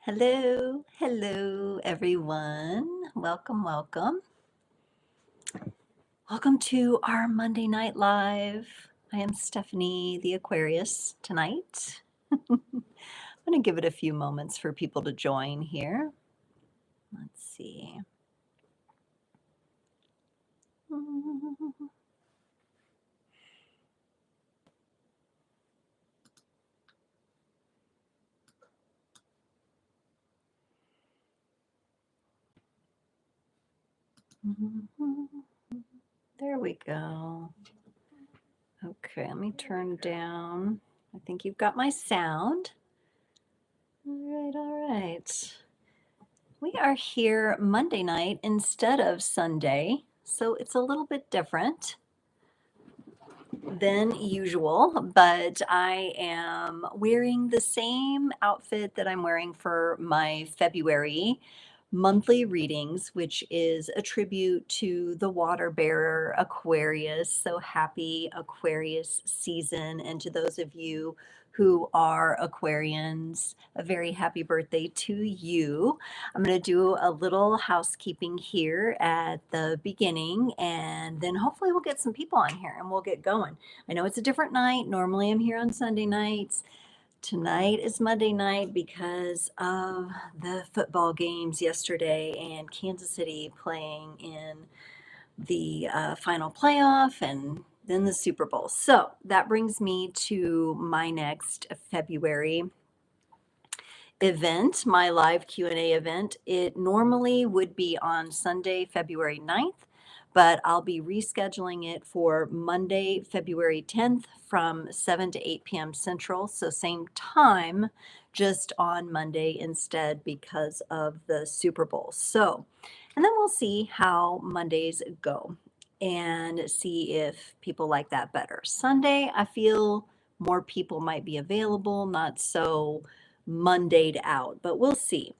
Hello, hello, everyone. Welcome, welcome. Welcome to our Monday Night Live. I am Stephanie, the Aquarius, tonight. I'm going to give it a few moments for people to join here. Let's see. There we go. Okay, let me turn down. I think you've got my sound. All right. We are here Monday night instead of Sunday, so it's a little bit different than usual, but I am wearing the same outfit that I'm wearing for my February monthly readings, which is a tribute to the water bearer Aquarius. So happy Aquarius season. And to those of you who are Aquarians, a very happy birthday to you. I'm going to do a little housekeeping here at the beginning, and then hopefully we'll get some people on here and we'll get going. I know it's a different night. Normally I'm here on Sunday nights. Tonight is Monday night because of the football games yesterday and Kansas City playing in the final playoff and then the Super Bowl. So that brings me to my next February event, my live Q&A event. It normally would be on Sunday, February 9th, but I'll be rescheduling it for Monday, February 10th from 7 to 8 p.m. Central. So same time, just on Monday instead because of the Super Bowl. So, and then we'll see how Mondays go and see if people like that better. Sunday, I feel more people might be available, not so Monday'd out, but we'll see.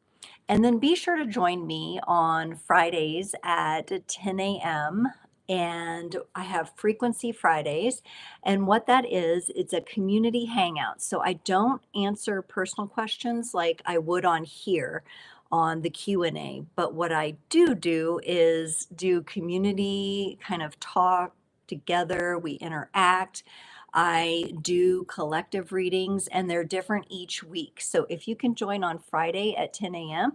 And then be sure to join me on Fridays at 10 a.m. And I have Frequency Fridays. And what that is, it's a community hangout. So I don't answer personal questions like I would on here on the Q&A. But what I do is do community kind of talk together. We interact. I do collective readings and they're different each week. So if you can join on Friday at 10 a.m.,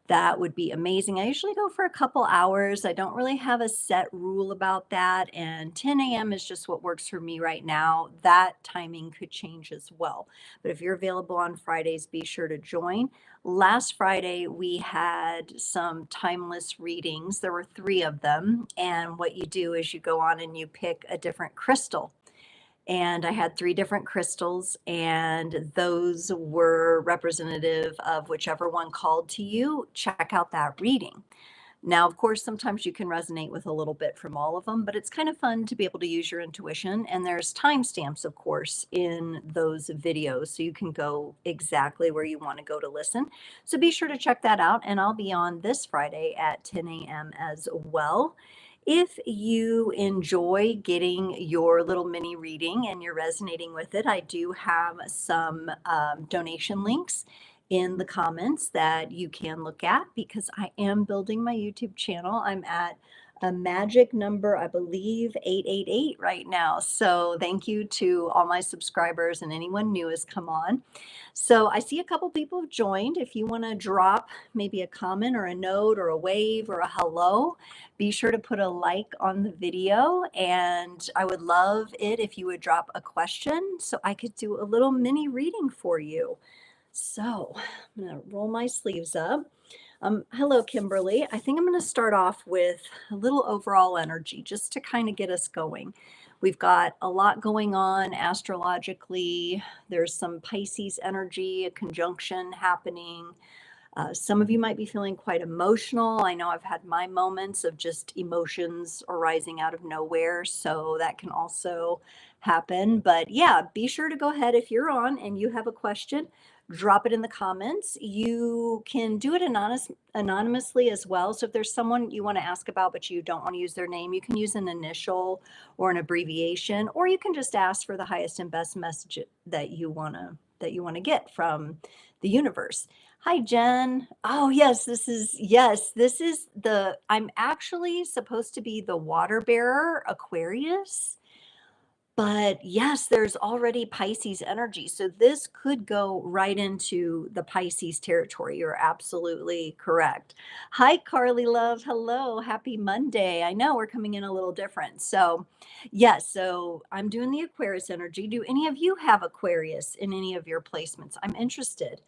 that would be amazing. I usually go for a couple hours. I don't really have a set rule about that. And 10 a.m. is just what works for me right now. That timing could change as well. But if you're available on Fridays, be sure to join. Last Friday, we had some timeless readings. There were 3 of them. And what you do is you go on and you pick a different crystal. And I had 3 different crystals, and those were representative of whichever one called to you. Check out that reading. Now, of course, sometimes you can resonate with a little bit from all of them, but it's kind of fun to be able to use your intuition. And there's timestamps, of course, in those videos, so you can go exactly where you want to go to listen. So be sure to check that out, and I'll be on this Friday at 10 a.m. as well. If you enjoy getting your little mini reading and you're resonating with it, I do have some donation links in the comments that you can look at because I am building my YouTube channel. I'm at a magic number, I believe 888 right now. So thank you to all my subscribers and anyone new has come on. So I see a couple people have joined. If you want to drop maybe a comment or a note or a wave or a hello, be sure to put a like on the video. And I would love it if you would drop a question so I could do a little mini reading for you. So I'm going to roll my sleeves up. Hello, Kimberly. I think I'm going to start off with a little overall energy just to kind of get us going. We've got a lot going on astrologically. There's some Pisces energy, a conjunction happening. Some of you might be feeling quite emotional. I know I've had my moments of just emotions arising out of nowhere, so that can also happen. But yeah, be sure to go ahead if you're on and you have a question, drop it in the comments. You can do it anonymously as well. So if there's someone you want to ask about, but you don't want to use their name, you can use an initial or an abbreviation, or you can just ask for the highest and best message that you want to get from the universe. Hi, Jen. Oh, yes, I'm actually supposed to be the water bearer, Aquarius. But yes, there's already Pisces energy. So this could go right into the Pisces territory. You're absolutely correct. Hi, Carly Love. Hello. Happy Monday. I know we're coming in a little different. So, yes, so I'm doing the Aquarius energy. Do any of you have Aquarius in any of your placements? I'm interested.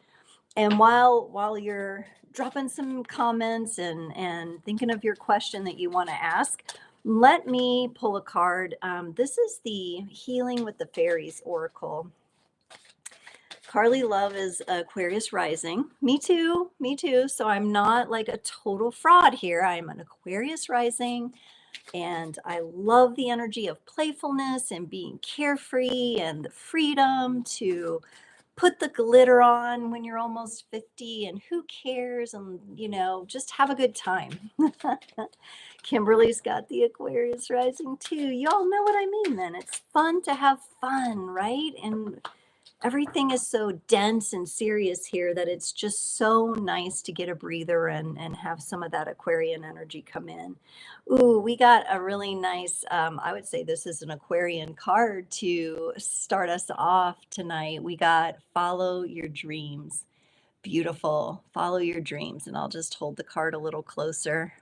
And while you're dropping some comments and thinking of your question that you want to ask, let me pull a card. This is the Healing with the Fairies Oracle. Carly Love is Aquarius rising. Me too. Me too. So I'm not like a total fraud here. I'm an Aquarius rising, and I love the energy of playfulness and being carefree and the freedom to put the glitter on when you're almost 50 and who cares, and just have a good time. Kimberly's got the Aquarius rising too. Y'all know what I mean. Then it's fun to have fun, right? And everything is so dense and serious here that it's just so nice to get a breather and have some of that Aquarian energy come in. Ooh, we got a really nice, I would say this is an Aquarian card to start us off tonight. We got Follow Your Dreams. Beautiful. Follow your dreams. And I'll just hold the card a little closer.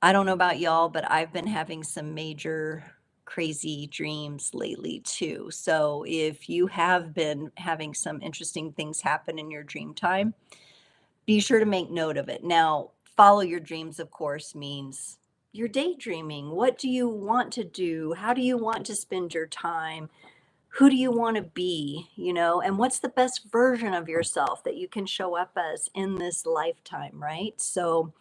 I don't know about y'all, but I've been having some major crazy dreams lately too. So if you have been having some interesting things happen in your dream time, be sure to make note of it. Now, follow your dreams, of course, means you're daydreaming. What do you want to do? How do you want to spend your time? Who do you want to be? And what's the best version of yourself that you can show up as in this lifetime, right? So,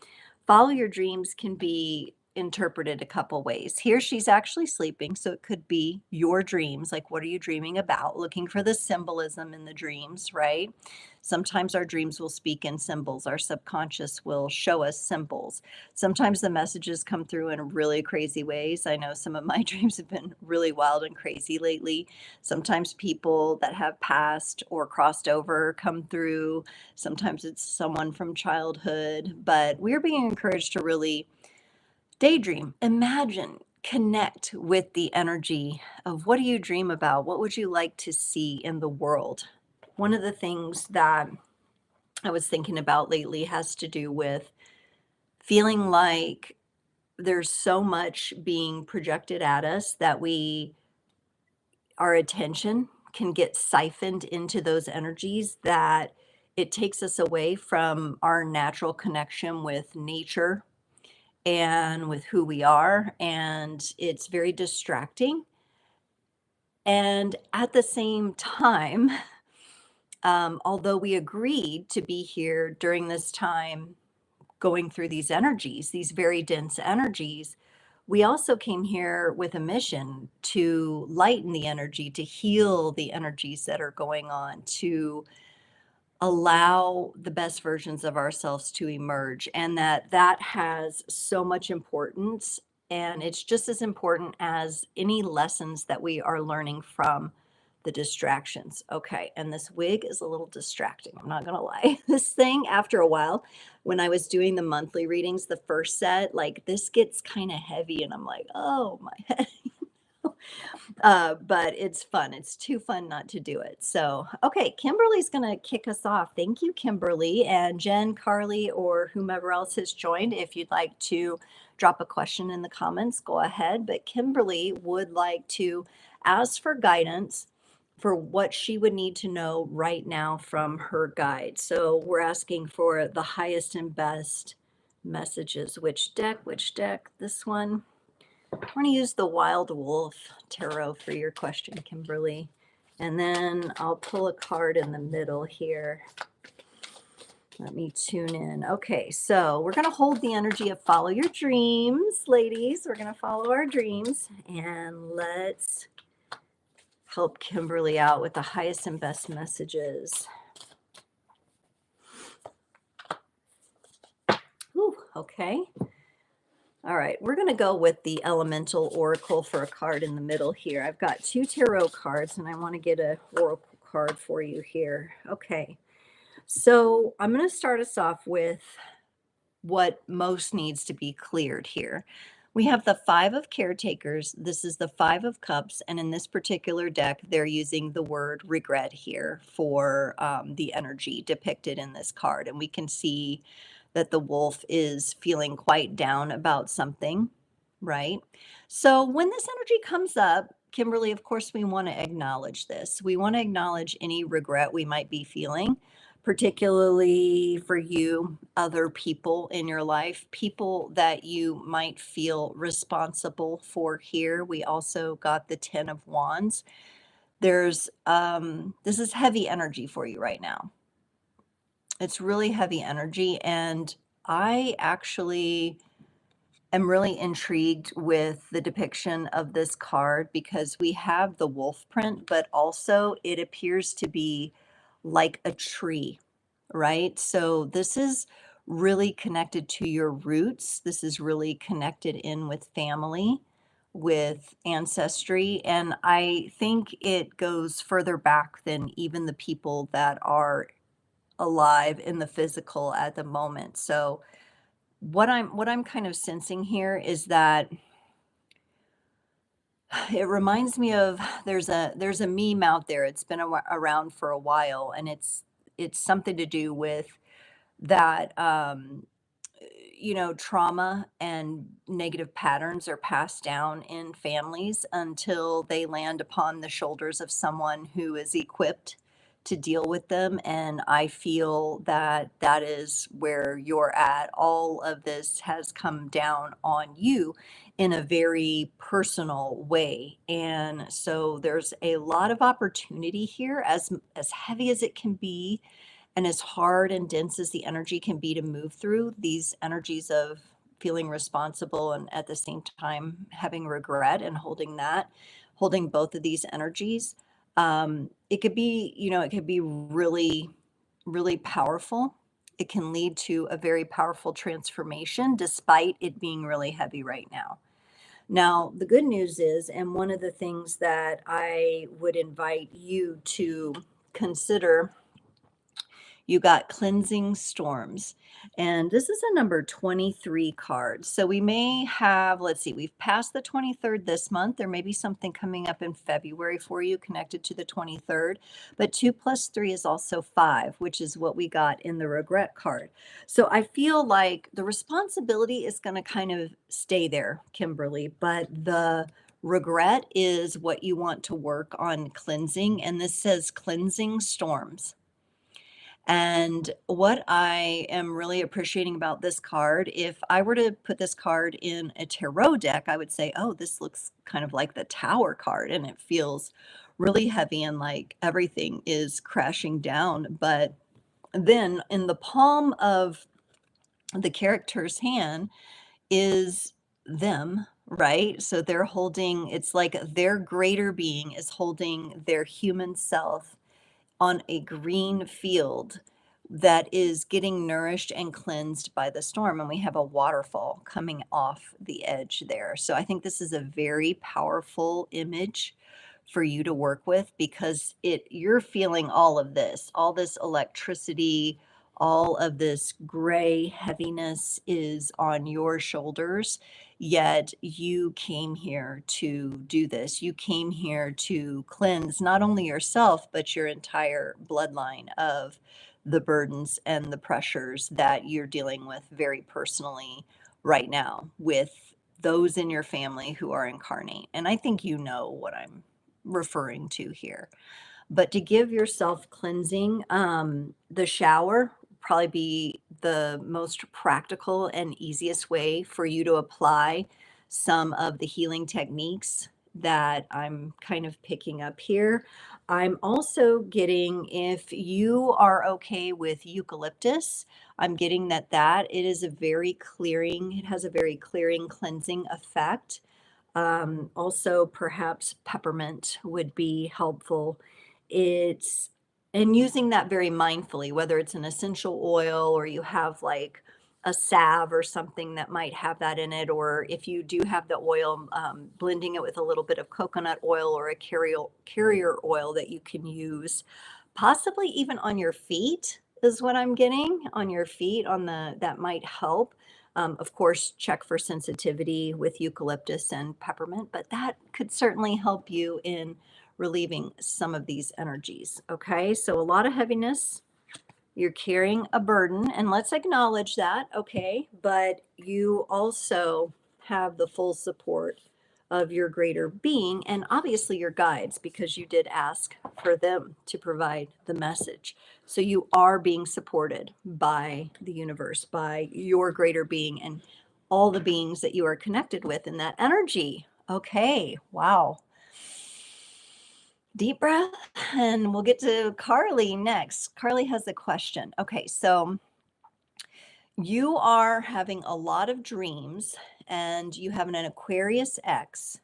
follow your dreams can be interpreted a couple ways. Here she's actually sleeping, so it could be your dreams. Like, what are you dreaming about? Looking for the symbolism in the dreams, right? Sometimes our dreams will speak in symbols. Our subconscious will show us symbols. Sometimes the messages come through in really crazy ways. I know some of my dreams have been really wild and crazy lately. Sometimes people that have passed or crossed over come through. Sometimes it's someone from childhood, but we're being encouraged to really daydream, imagine, connect with the energy of what do you dream about? What would you like to see in the world? One of the things that I was thinking about lately has to do with feeling like there's so much being projected at us that our attention can get siphoned into those energies, that it takes us away from our natural connection with nature and with who we are. And it's very distracting. And at the same time, although we agreed to be here during this time, going through these energies, these very dense energies, we also came here with a mission to lighten the energy, to heal the energies that are going on, to allow the best versions of ourselves to emerge, and that has so much importance, and it's just as important as any lessons that we are learning from the distractions. Okay, and this wig is a little distracting, I'm not gonna lie. This thing, after a while, when I was doing the monthly readings, the first set, like, this gets kind of heavy and I'm like, oh my head. But it's fun. It's too fun not to do it. So, okay, Kimberly's going to kick us off. Thank you, Kimberly, and Jen, Carly, or whomever else has joined. If you'd like to drop a question in the comments, go ahead. But Kimberly would like to ask for guidance for what she would need to know right now from her guide. So, we're asking for the highest and best messages. Which deck? Which deck? This one. I'm going to use the Wild Wolf Tarot for your question, Kimberly. And then I'll pull a card in the middle here. Let me tune in. Okay, so we're going to hold the energy of follow your dreams, ladies. We're going to follow our dreams. And let's help Kimberly out with the highest and best messages. Ooh, okay. All right, we're going to go with the Elemental Oracle for a card in the middle here. I've got 2 tarot cards, and I want to get an oracle card for you here. Okay. So I'm going to start us off with what most needs to be cleared here. We have the Five of Caretakers. This is the Five of Cups. And in this particular deck, they're using the word regret here for the energy depicted in this card. And we can see that the wolf is feeling quite down about something, right? So when this energy comes up, Kimberly, of course, we want to acknowledge this. We want to acknowledge any regret we might be feeling, particularly for you, other people in your life, people that you might feel responsible for here. We also got the 10 of Wands. There's this is heavy energy for you right now. It's really heavy energy, and I actually am really intrigued with the depiction of this card because we have the wolf print, but also it appears to be like a tree, right? So this is really connected to your roots. This is really connected in with family, with ancestry. And I think it goes further back than even the people that are alive in the physical at the moment. So what I'm kind of sensing here is that it reminds me of there's a meme out there. It's been around for a while, and it's something to do with that trauma and negative patterns are passed down in families until they land upon the shoulders of someone who is equipped to deal with them. And I feel that that is where you're at. All of this has come down on you in a very personal way. And so there's a lot of opportunity here, as heavy as it can be and as hard and dense as the energy can be to move through, these energies of feeling responsible and at the same time having regret and holding both of these energies, it could be, it could be really, really powerful. It can lead to a very powerful transformation despite it being really heavy right now. Now, the good news is, and one of the things that I would invite you to consider, you got cleansing storms. And this is a number 23 card. So we may have, let's see, we've passed the 23rd this month. There may be something coming up in February for you connected to the 23rd. But 2 plus 3 is also 5, which is what we got in the regret card. So I feel like the responsibility is going to kind of stay there, Kimberly, but the regret is what you want to work on cleansing. And this says cleansing storms. And what I am really appreciating about this card, if I were to put this card in a tarot deck, I would say, oh, this looks kind of like the Tower card, and it feels really heavy and like everything is crashing down. But then in the palm of the character's hand is them, right? So they're holding, it's like their greater being is holding their human self on a green field that is getting nourished and cleansed by the storm. And we have a waterfall coming off the edge there. So I think this is a very powerful image for you to work with because you're feeling all this electricity, all of this gray heaviness is on your shoulders. Yet you came here to do this. You came here to cleanse not only yourself, but your entire bloodline of the burdens and the pressures that you're dealing with very personally right now with those in your family who are incarnate. And I think you know what I'm referring to here. But to give yourself cleansing, the shower probably be the most practical and easiest way for you to apply some of the healing techniques that I'm kind of picking up here. I'm also getting, if you are okay with eucalyptus, I'm getting that it is a very clearing, it has a very clearing, cleansing effect. Also, perhaps peppermint would be helpful. It's and using that very mindfully, whether it's an essential oil or you have like a salve or something that might have that in it, or if you do have the oil, blending it with a little bit of coconut oil or a carrier oil that you can use, possibly even on your feet is what I'm getting on your feet on that might help. Of course, check for sensitivity with eucalyptus and peppermint, but that could certainly help you in relieving some of these energies. Okay, so a lot of heaviness. You're carrying a burden, and let's acknowledge that, okay? But you also have the full support of your greater being and obviously your guides, because you did ask for them to provide the message. So you are being supported by the universe, by your greater being, and all the beings that you are connected with in that energy. Okay, wow. Deep breath, and we'll get to Carly next. Carly has a question. Okay, so you are having a lot of dreams and you have an Aquarius X.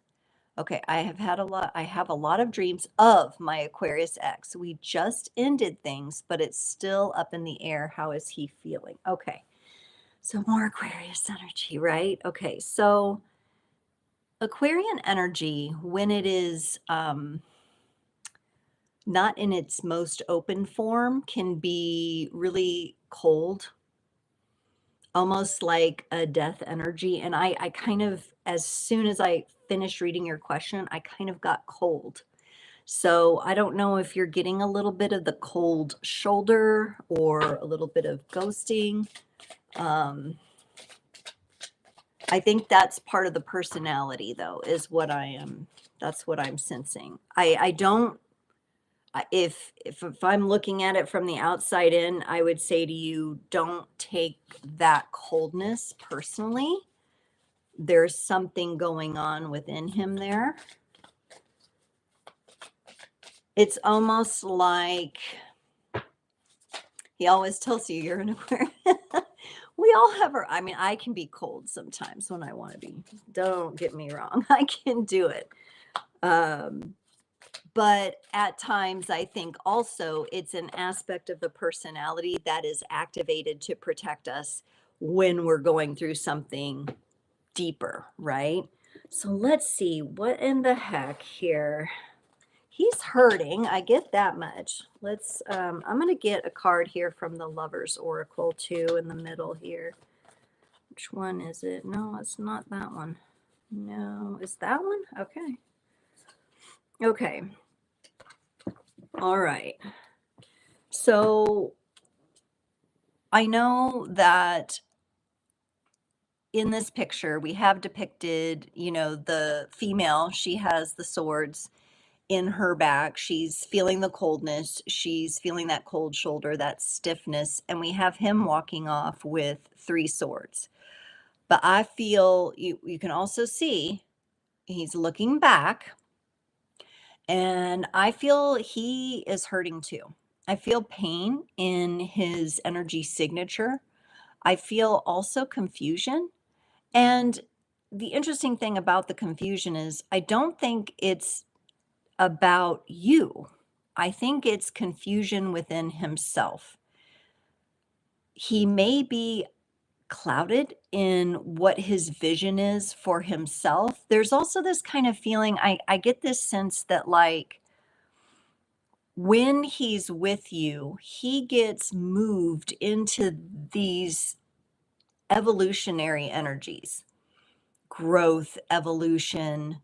Okay, I have a lot of dreams of my Aquarius X. We just ended things, but it's still up in the air. How is he feeling? Okay. So more Aquarius energy, right? Okay. So Aquarian energy, when it is not in its most open form, can be really cold, almost like a death energy. And I kind of, as soon as I finished reading your question, I kind of got cold. So I don't know if you're getting a little bit of the cold shoulder or a little bit of ghosting. Um, I think that's part of the personality, though, is what I am. That's what I'm sensing. I don't. If I'm looking at it from the outside in, I would say to you, don't take that coldness personally. There's something going on within him there. It's almost like he always tells you you're an Aquarius. We all have our, I mean, I can be cold sometimes when I want to be. Don't get me wrong. I can do it. But at times, I think also it's an aspect of the personality that is activated to protect us when we're going through something deeper, right? So let's see, what in the heck here? He's hurting. I get that much. I'm going to get a card here from the Lover's Oracle too in the middle here. Which one is it? No, it's not that one. No, is that one? Okay. Okay. All right. So I know that in this picture we have depicted, the female, she has the swords in her back. She's feeling the coldness. She's feeling that cold shoulder, that stiffness. And we have him walking off with 3 swords. But I feel you can also see he's looking back. And I feel he is hurting too. I feel pain in his energy signature. I feel also confusion. And the interesting thing about the confusion is I don't think it's about you. I think it's confusion within himself. He may be clouded in what his vision is for himself. There's also this kind of feeling, I get this sense that, like, when he's with you, he gets moved into these evolutionary energies, growth, evolution,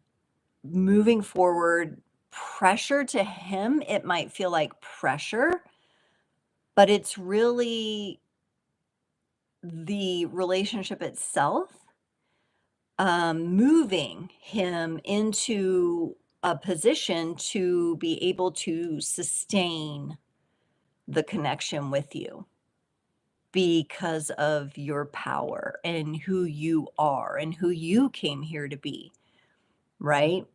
moving forward, pressure. To him, it might feel like pressure, but it's really the relationship itself moving him into a position to be able to sustain the connection with you because of your power and who you are and who you came here to be, right?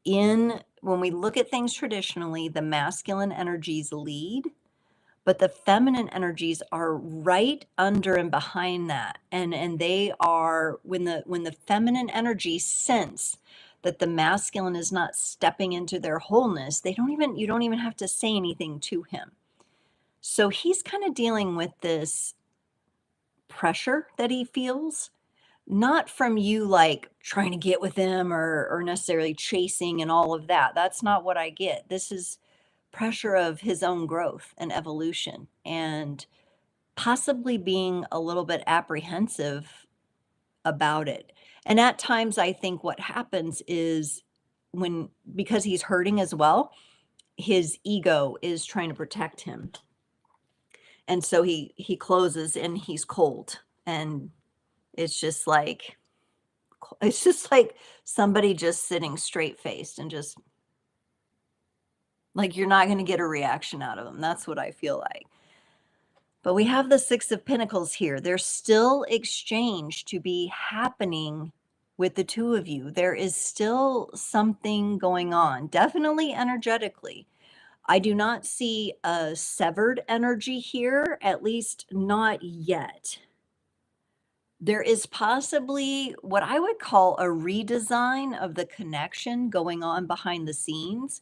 When we look at things traditionally, the masculine energies lead, but the feminine energies are right under and behind that. And they are, when the feminine energies sense that the masculine is not stepping into their wholeness, you don't even have to say anything to him. So he's kind of dealing with this pressure that he feels, not from you like trying to get with him or necessarily chasing and all of that. That's not what I get. This is pressure of his own growth and evolution, and possibly being a little bit apprehensive about it. And at times, I think what happens is when, because he's hurting as well, his ego is trying to protect him. And so he closes and he's cold. And it's just like it's just like somebody just sitting straight faced and just like you're not going to get a reaction out of them. That's what I feel like. But we have the 6 of Pentacles here. There's still exchange to be happening with the two of you. There is still something going on, definitely energetically. I do not see a severed energy here, at least not yet. There is possibly what I would call a redesign of the connection going on behind the scenes.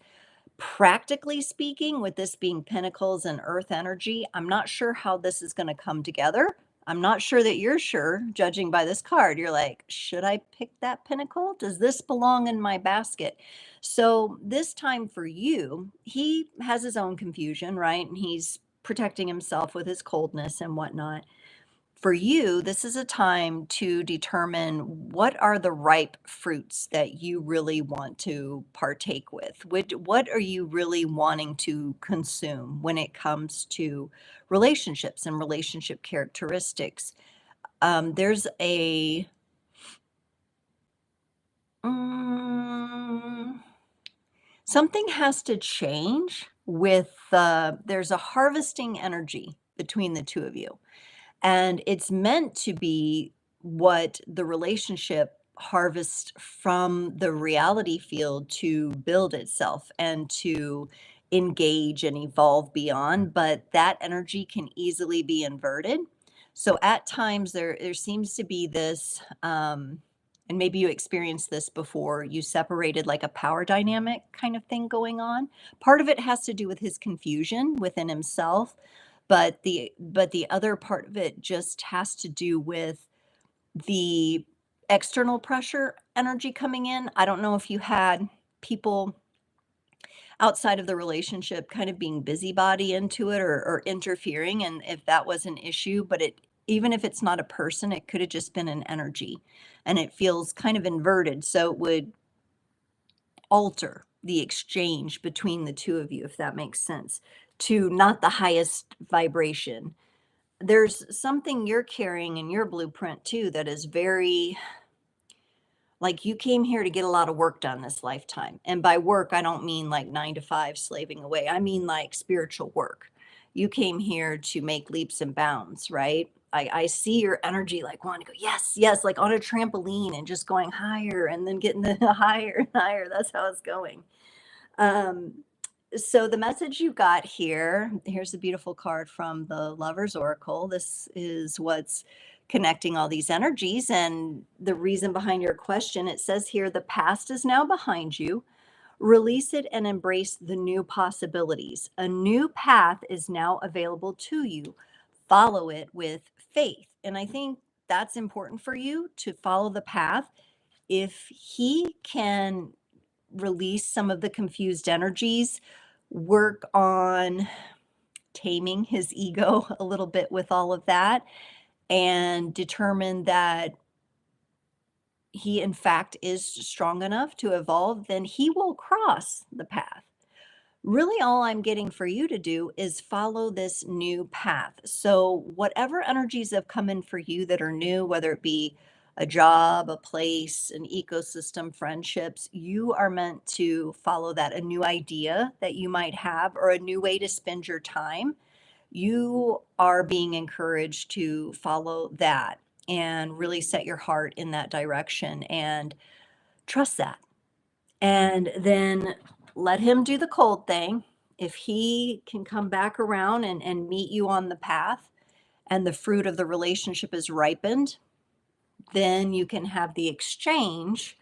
Practically speaking, with this being Pentacles and Earth energy, I'm not sure how this is going to come together. I'm not sure that you're sure, judging by this card. You're like, should I pick that Pentacle? Does this belong in my basket? So, this time for you, he has his own confusion, right? And he's protecting himself with his coldness and whatnot. For you, this is a time to determine what are the ripe fruits that you really want to partake with. What are you really wanting to consume when it comes to relationships and relationship characteristics? There's a mm, something has to change with there's a harvesting energy between the two of you. And it's meant to be what the relationship harvests from the reality field to build itself and to engage and evolve beyond. But that energy can easily be inverted. So at times there seems to be this, and maybe you experienced this before, you separated like a power dynamic kind of thing going on. Part of it has to do with his confusion within himself, but the other part of it just has to do with the external pressure energy coming in. I don't know if you had people outside of the relationship kind of being busybody into it or interfering, and if that was an issue, but it, even if it's not a person, it could have just been an energy, and it feels kind of inverted, so it would alter the exchange between the two of you, if that makes sense, to not the highest vibration. There's something you're carrying in your blueprint too that is very, like, you came here to get a lot of work done this lifetime. And by work, I don't mean like 9 to 5 slaving away. I mean like spiritual work. You came here to make leaps and bounds, right? I see your energy like wanting to go, yes, yes, like on a trampoline and just going higher and then getting the higher and higher. That's how it's going. Um, so the message you got here, here's a beautiful card from the Lover's Oracle. This is what's connecting all these energies and the reason behind your question. It says here, the past is now behind you. Release it and embrace the new possibilities. A new path is now available to you. Follow it with faith. And I think that's important for you to follow the path. If he can release some of the confused energies, work on taming his ego a little bit with all of that, and determine that he, in fact, is strong enough to evolve, then he will cross the path. Really, all I'm getting for you to do is follow this new path. So, whatever energies have come in for you that are new, whether it be a job, a place, an ecosystem, friendships, you are meant to follow that. A new idea that you might have, or a new way to spend your time, you are being encouraged to follow that and really set your heart in that direction and trust that. And then let him do the cold thing. If he can come back around and meet you on the path and the fruit of the relationship is ripened, then you can have the exchange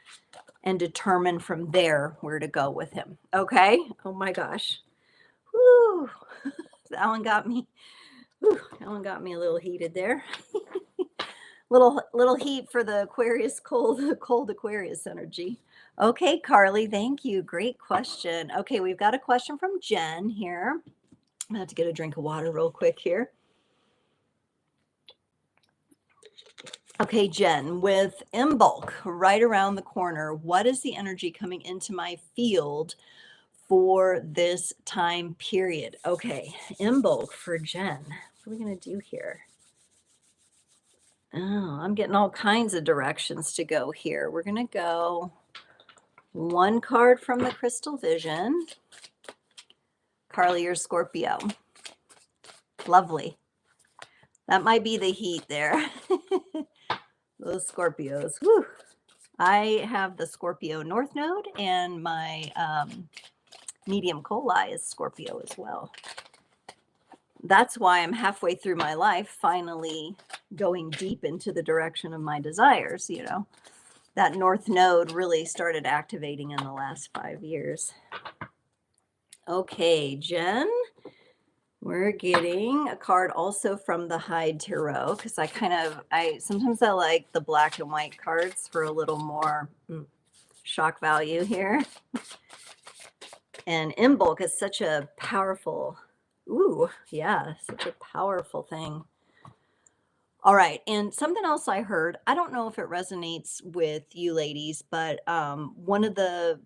and determine from there where to go with him. Okay? Oh my gosh. Whew. That one got me. Whew, that one got me a little heated there. Little heat for the Aquarius cold Aquarius energy. Okay, Carly, thank you. Great question. Okay, we've got a question from Jen here. I'm gonna have to get a drink of water real quick here. Okay, Jen, with Imbolc right around the corner, what is the energy coming into my field for this time period? Okay, Imbolc for Jen. What are we going to do here? Oh, I'm getting all kinds of directions to go here. We're going to go one card from the Crystal Vision. Carly, you're Scorpio. Lovely. That might be the heat there. Those Scorpios. Whew. I have the Scorpio North Node, and my medium coli is Scorpio as well. That's why I'm halfway through my life finally going deep into the direction of my desires. You know, that North Node really started activating in the last 5 years. Okay, Jen, we're getting a card also from the Hyde Tarot, because I sometimes I like the black and white cards for a little more shock value here. And Imbolc is such a powerful, such a powerful thing. All right, and something else I heard, I don't know if it resonates with you ladies, but one of the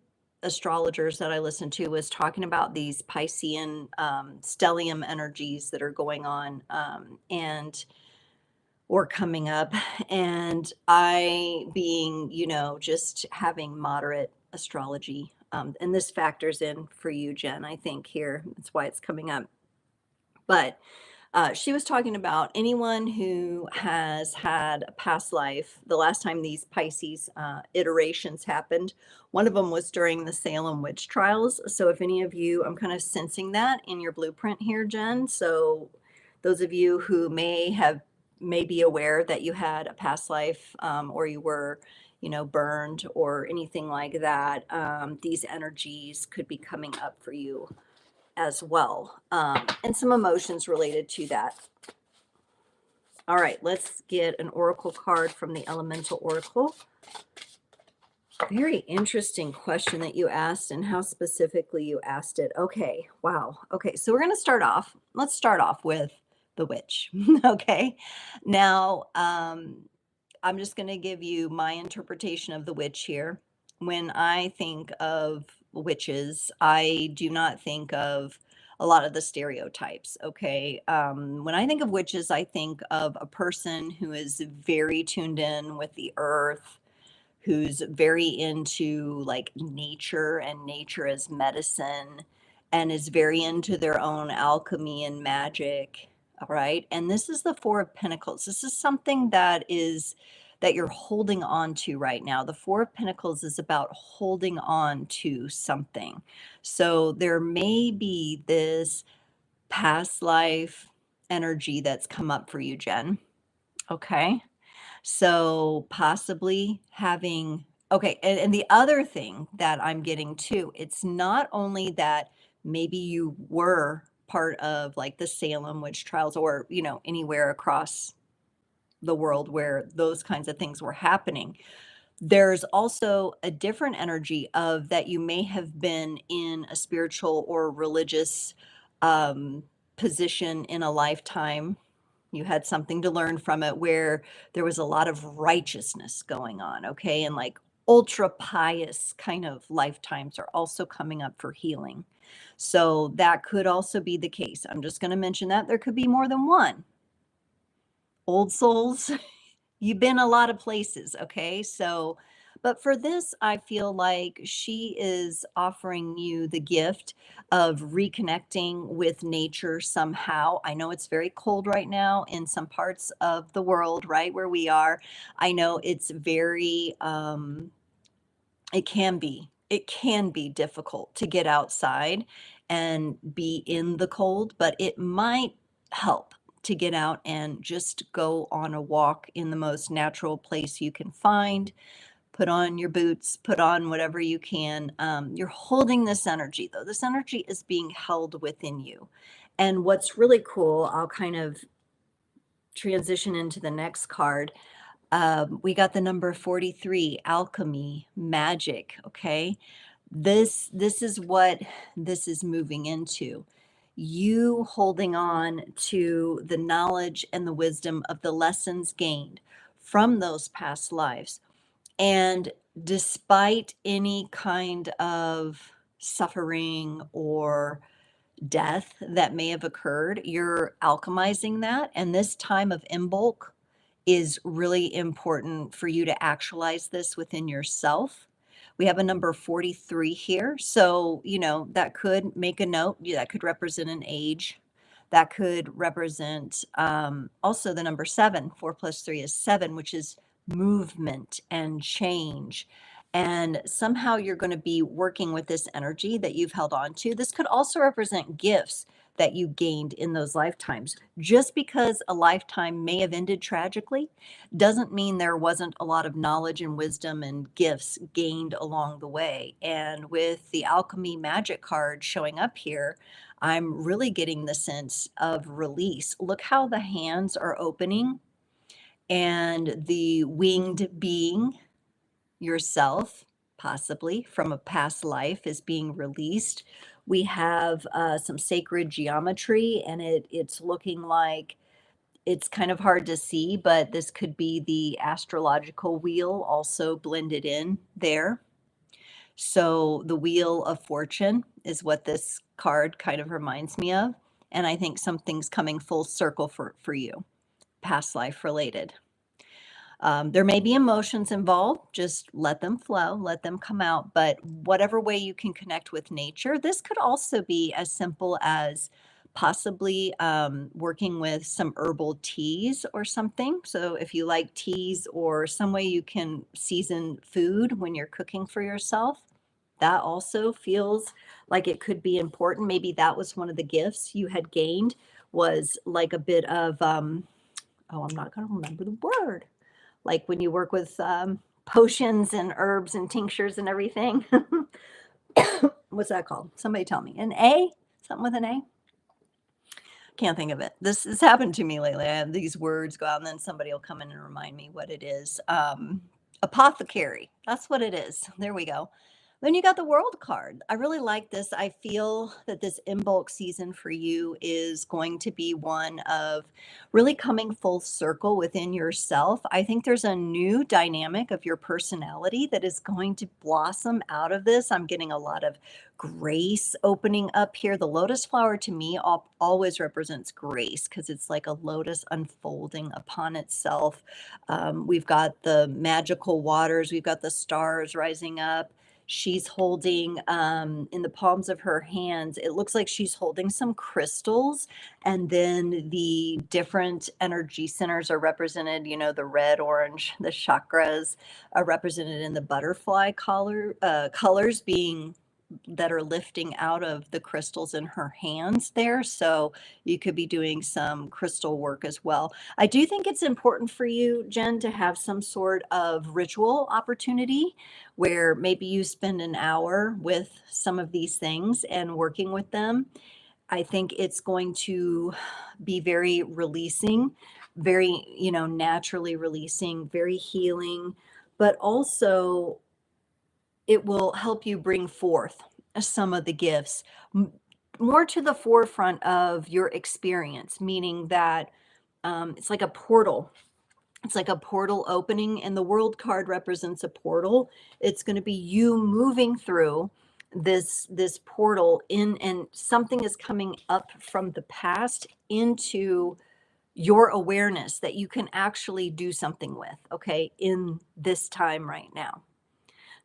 astrologers that I listened to was talking about these Piscean stellium energies that are going on or coming up. And I, being, just having moderate astrology, and this factors in for you, Jen, I think here. That's why it's coming up. But she was talking about anyone who has had a past life. The last time these Pisces iterations happened, one of them was during the Salem witch trials. So if any of you, I'm kind of sensing that in your blueprint here, Jen. So those of you who may be aware that you had a past life, or you were, burned or anything like that, these energies could be coming up for you as well, and some emotions related to that. All right, let's get an oracle card from the Elemental Oracle. Very interesting question that you asked, and how specifically you asked it. Okay, wow. Okay, so we're going to start off. Let's start off with the witch. Okay, now I'm just going to give you my interpretation of the witch here. When I think of witches, I do not think of a lot of the stereotypes. Okay. When I think of witches, I think of a person who is very tuned in with the earth, who's very into like nature and nature as medicine, and is very into their own alchemy and magic. All right. And this is the Four of Pentacles. This is something that you're holding on to right now. The Four of Pentacles is about holding on to something. So there may be this past life energy that's come up for you, Jen. Okay. So possibly having, okay. And the other thing that I'm getting too, it's not only that maybe you were part of like the Salem witch trials, or, anywhere across the world where those kinds of things were happening. There's also a different energy of that you may have been in a spiritual or religious um, position in a lifetime. You had something to learn from it where there was a lot of righteousness going on, okay? And like ultra pious kind of lifetimes are also coming up for healing. So that could also be the case. I'm just going to mention that there could be more than one. Old souls, you've been a lot of places, okay? So, but for this, I feel like she is offering you the gift of reconnecting with nature somehow. I know it's very cold right now in some parts of the world, right where we are. I know it's very, it can be difficult to get outside and be in the cold, but it might help to get out and just go on a walk in the most natural place you can find. Put on your boots, put on whatever you can. You're holding this energy, though. This energy is being held within you. And what's really cool, I'll kind of transition into the next card. We got the number 43, alchemy, magic, okay? This is what this is moving into. You holding on to the knowledge and the wisdom of the lessons gained from those past lives. And despite any kind of suffering or death that may have occurred, you're alchemizing that. And this time of Imbolc is really important for you to actualize this within yourself. We have a number 43 here. So, that could make a note. Yeah, that could represent an age. That could represent also the number seven. 4 plus 3 is seven, which is movement and change. And somehow you're going to be working with this energy that you've held on to. This could also represent gifts that you gained in those lifetimes. Just because a lifetime may have ended tragically doesn't mean there wasn't a lot of knowledge and wisdom and gifts gained along the way. And with the alchemy magic card showing up here, I'm really getting the sense of release. Look how the hands are opening and the winged being yourself, possibly from a past life, is being released. We have some sacred geometry, and it's looking like it's kind of hard to see, but this could be the astrological wheel also blended in there. So the wheel of fortune is what this card kind of reminds me of. And I think something's coming full circle for you, past life related. There may be emotions involved, just let them flow, let them come out. But whatever way you can connect with nature, this could also be as simple as possibly working with some herbal teas or something. So, if you like teas or some way you can season food when you're cooking for yourself, that also feels like it could be important. Maybe that was one of the gifts you had gained, was like a bit of, oh, I'm not going to remember the word, like when you work with potions and herbs and tinctures and everything. What's that called? Somebody tell me. An A? Something with an A? Can't think of it. This has happened to me lately. I have these words go out, and then somebody will come in and remind me what it is. Apothecary. That's what it is. There we go. Then you got the world card. I really like this. I feel that this Imbolc season for you is going to be one of really coming full circle within yourself. I think there's a new dynamic of your personality that is going to blossom out of this. I'm getting a lot of grace opening up here. The lotus flower to me always represents grace because it's like a lotus unfolding upon itself. We've got the magical waters, we've got the stars rising up. She's holding in the palms of her hands, it looks like she's holding some crystals, and then the different energy centers are represented, the red, orange, the chakras are represented in the butterfly colors being that are lifting out of the crystals in her hands there. So you could be doing some crystal work as well. I do think it's important for you, Jen, to have some sort of ritual opportunity where maybe you spend an hour with some of these things and working with them. I think it's going to be very releasing, very, naturally releasing, very healing, but also it will help you bring forth some of the gifts more to the forefront of your experience, meaning that it's like a portal. It's like a portal opening, and the world card represents a portal. It's going to be you moving through this portal in, and something is coming up from the past into your awareness that you can actually do something with, okay, in this time right now.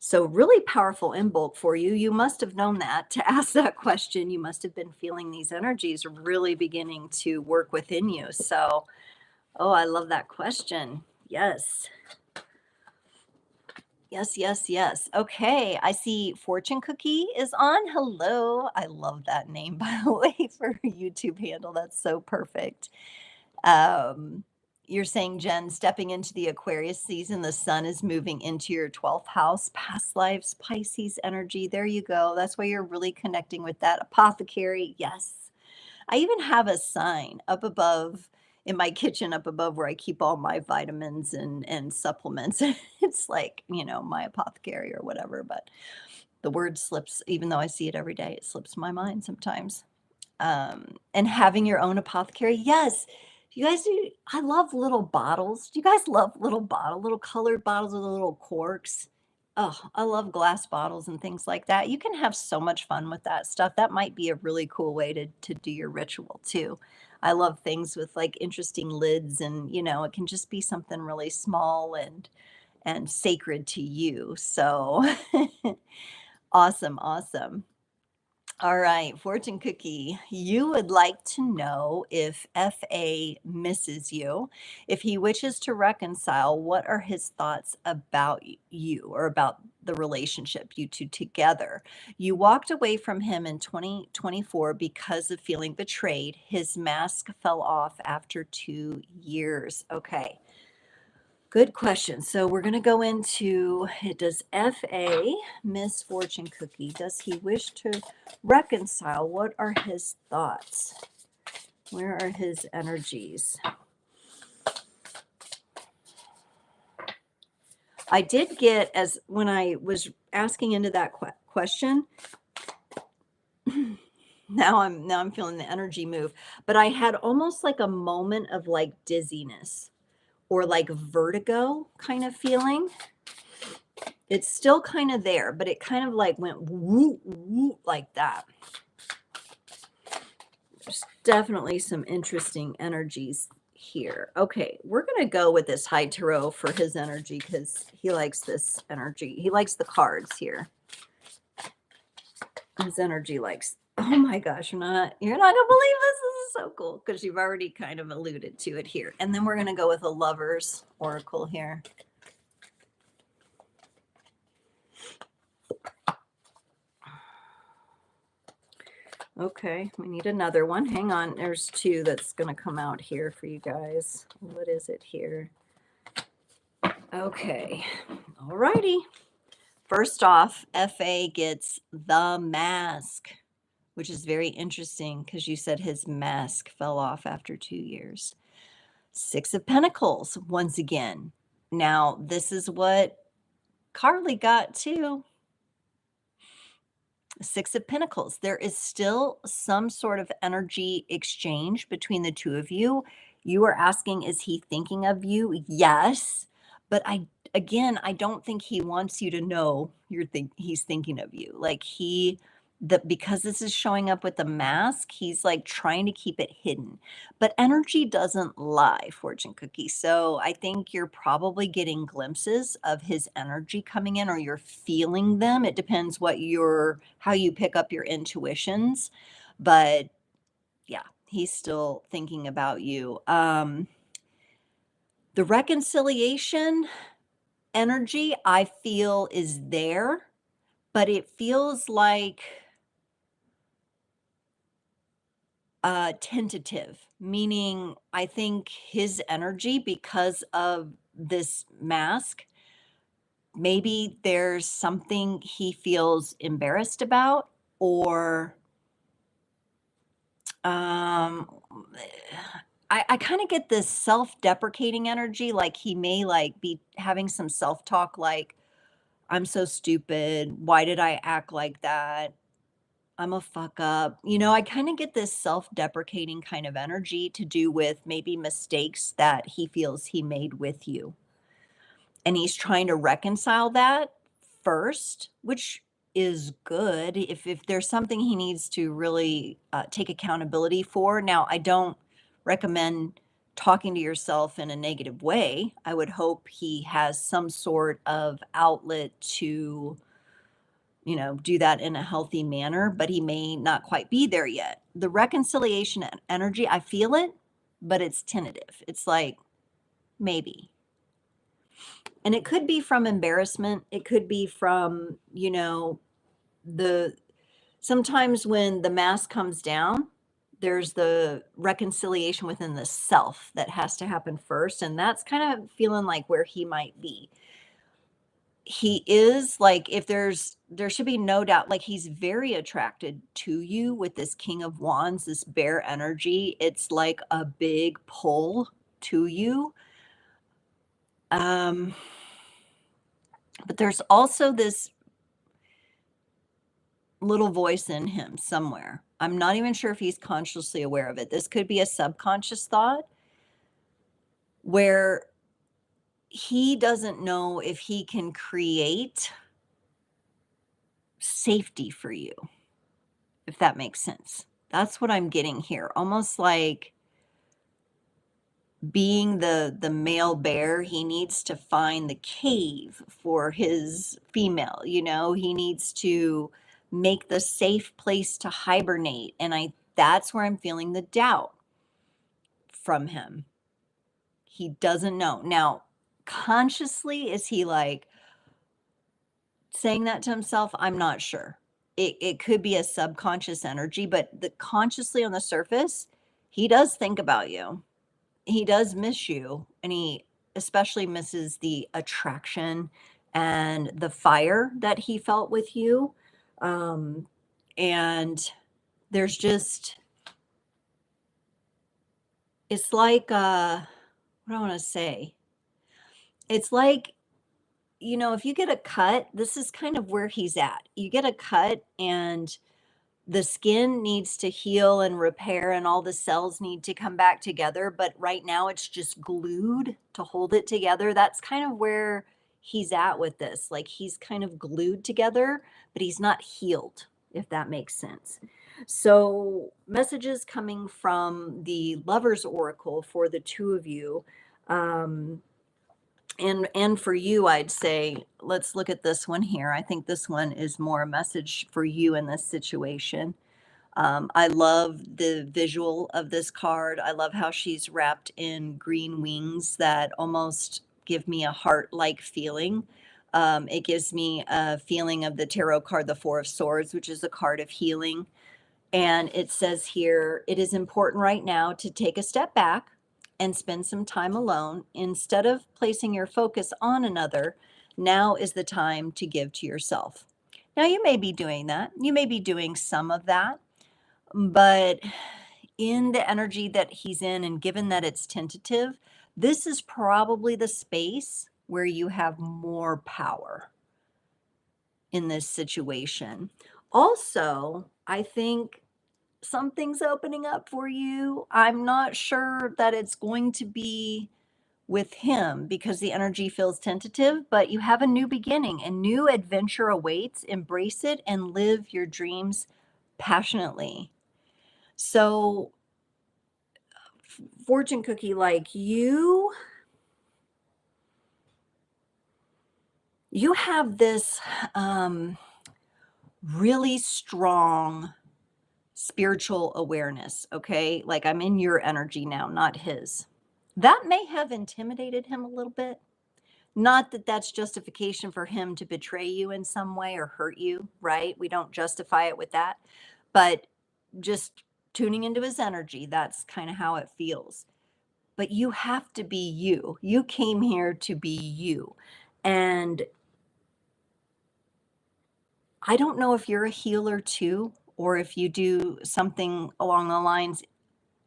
So really powerful in bulk for you. You must have known that to ask that question. You must have been feeling these energies really beginning to work within you. So, oh, I love that question. Yes. Yes, yes, yes. Okay, I see Fortune Cookie is on. Hello. I love that name, by the way, for a YouTube handle. That's so perfect. Um, you're saying, Jen, stepping into the Aquarius season, the sun is moving into your 12th house, past lives, Pisces energy. There you go. That's why you're really connecting with that apothecary. Yes. I even have a sign up above in my kitchen up above where I keep all my vitamins and supplements. It's like, my apothecary or whatever, but the word slips, even though I see it every day, it slips my mind sometimes. And having your own apothecary, yes. You guys do. I love little bottles. Do you guys love little colored bottles with the little corks? Oh, I love glass bottles and things like that. You can have so much fun with that stuff. That might be a really cool way to do your ritual too. I love things with like interesting lids, and it can just be something really small and sacred to you. So awesome, awesome. All right, fortune cookie. You would like to know if FA misses you. If he wishes to reconcile, what are his thoughts about you or about the relationship, you two together? You walked away from him in 2024 because of feeling betrayed. His mask fell off after 2 years. Okay. Good question. So we're going to go into, does FA miss fortune cookie? Does he wish to reconcile? What are his thoughts? Where are his energies? I did get, as when I was asking into that question, now I'm feeling the energy move, but I had almost like a moment of like dizziness or like vertigo kind of feeling. It's still kind of there, but it kind of like went whoop, whoop, like that. There's definitely some interesting energies here. Okay, we're going to go with this high tarot for his energy because he likes this energy. He likes the cards here. His energy likes, oh my gosh, you're not going to believe this. This is so cool because you've already kind of alluded to it here. And then we're going to go with a lover's oracle here. Okay, we need another one. Hang on, there's two that's going to come out here for you guys. What is it here? Okay, all righty. First off, FA gets the mask, which is very interesting because you said his mask fell off after 2 years. 6 of Pentacles, once again. Now, this is what Carly got too. 6 of Pentacles. There is still some sort of energy exchange between the two of you. You are asking, is he thinking of you? Yes. But I don't think he wants you to know he's thinking of you. Like because this is showing up with the mask, he's like trying to keep it hidden. But energy doesn't lie, fortune cookie. So I think you're probably getting glimpses of his energy coming in, or you're feeling them. It depends how you pick up your intuitions. But yeah, he's still thinking about you. The reconciliation energy I feel is there, but it feels like tentative, meaning I think his energy, because of this mask, maybe there's something he feels embarrassed about, or I kind of get this self-deprecating energy, like he may like be having some self-talk, like, I'm so stupid. Why did I act like that? I'm a fuck up. I kind of get this self-deprecating kind of energy to do with maybe mistakes that he feels he made with you. And he's trying to reconcile that first, which is good if there's something he needs to really take accountability for. Now, I don't recommend talking to yourself in a negative way. I would hope he has some sort of outlet to do that in a healthy manner, but he may not quite be there yet. The reconciliation energy, I feel it, but it's tentative. It's like, maybe. And it could be from embarrassment. It could be from, sometimes when the mask comes down, there's the reconciliation within the self that has to happen first. And that's kind of feeling like where he might be. he is like, if there should be no doubt, like he's very attracted to you with this King of Wands, this bear energy. It's like a big pull to you. Um, but there's also this little voice in him somewhere. I'm not even sure if he's consciously aware of it. This could be a subconscious thought where he doesn't know if he can create safety for you, if that makes sense. That's what I'm getting here. Almost like being the male bear, he needs to find the cave for his female, you know, he needs to make the safe place to hibernate. And that's where I'm feeling the doubt from him. He doesn't know. Now, consciously, is he like saying that to himself? I'm not sure. It could be a subconscious energy, but consciously on the surface, he does think about you. He does miss you, and he especially misses the attraction and the fire that he felt with you. Um, and there's just, it's like, what do I want to say? It's like, you know, if you get a cut, this is kind of where he's at. You get a cut, and the skin needs to heal and repair, and all the cells need to come back together, but right now it's just glued to hold it together. That's kind of where he's at with this. Like, he's kind of glued together, but he's not healed, if that makes sense. So, messages coming from the Lovers Oracle for the two of you. Um, and for you, I'd say, let's look at this one here. I think this one is more a message for you in this situation. I love the visual of this card. I love how she's wrapped in green wings that almost give me a heart-like feeling. It gives me a feeling of the tarot card, the Four of Swords, which is a card of healing. And it says here, it is important right now to take a step back and spend some time alone. Instead of placing your focus on another, now is the time to give to yourself. Now, you may be doing that. You may be doing some of that, but in the energy that he's in, and given that it's tentative, this is probably the space where you have more power in this situation. Also, I think something's opening up for you. I'm not sure that it's going to be with him because the energy feels tentative, but you have a new beginning, a new adventure awaits. Embrace it and live your dreams passionately. So, fortune cookie, like you have this really strong spiritual awareness, okay? Like, I'm in your energy now, not his. That may have intimidated him a little bit. Not that that's justification for him to betray you in some way or hurt you, right? We don't justify it with that. But just tuning into his energy, that's kind of how it feels. But you have to be you. You came here to be you. And I don't know if you're a healer too, or if you do something along the lines